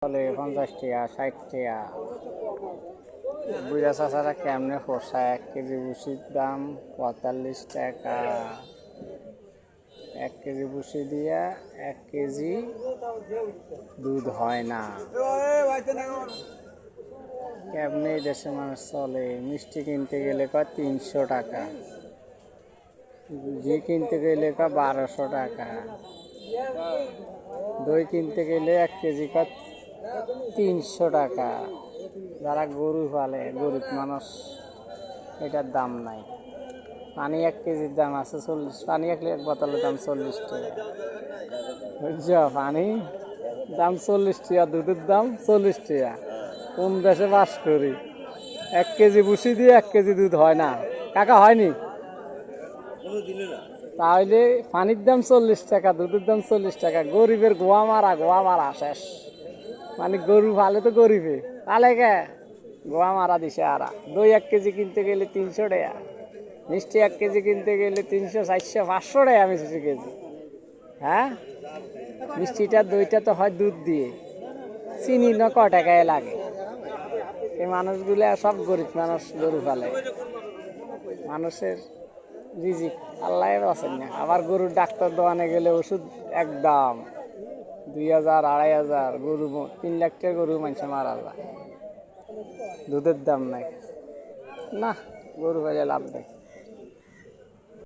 চলে 50 টাকা 60 টাকা। বুড়া চাচারা কেমনে পোষায়? 1 কেজি ভুসির দাম 45 টাকা। 1 কেজি ভুসি দিয়া 1 কেজি দুধ হয় না। কেমনে দেশের মানুষ চলে? মিষ্টি কিনতে গেলে কয় 300 টাকা, ঘি কিনতে গেলে কয় 1200 টাকা, দই কিনতে গেলে 1 কেজি কয় 300 টাকা। যারা গরু পালে গরিব মানুষ এটার দাম নাই। পানি 1 কেজির দাম আছে 40, পানি 1 বোতলের দাম 40 টাকা। বুঝছ? পানি দাম 40 টাকা, দুধের দাম 40 টাকা। কোন দেশে বাস করি? 1 কেজি ভুসি দিয়ে 1 কেজি দুধ হয় না কাকা, হয়নি? তাহলে পানির দাম 40 টাকা, দুধের দাম 40 টাকা। গরিবের গোয়া মারা শেষ। মানে গরু ভালো তো গরিবে তাহলে কে গোয়া মারা দিছে। আর দই 1 কেজি কিনতে গেলে 300 টাকা, মিষ্টি 1 কেজি কিনতে গেলে 300, 400, 500 টাকা মিষ্টি কেজি। হ্যাঁ, মিষ্টিটা দইটা তো হয় দুধ দিয়ে, চিনি না ক টাকায় লাগে। এই মানুষগুলো সব গরিব মানুষ, গরু ফেলে। মানুষের রিজিক আল্লাহ বাঁচেন না। আবার গরুর ডাক্তার দোকানে গেলে ওষুধ একদম 2000, 2500। গরু 3 লাখ টাকা গরু মানুষে মারা যায়, দুধের দাম নাই। না, গরু পাইলে লাভ নেই।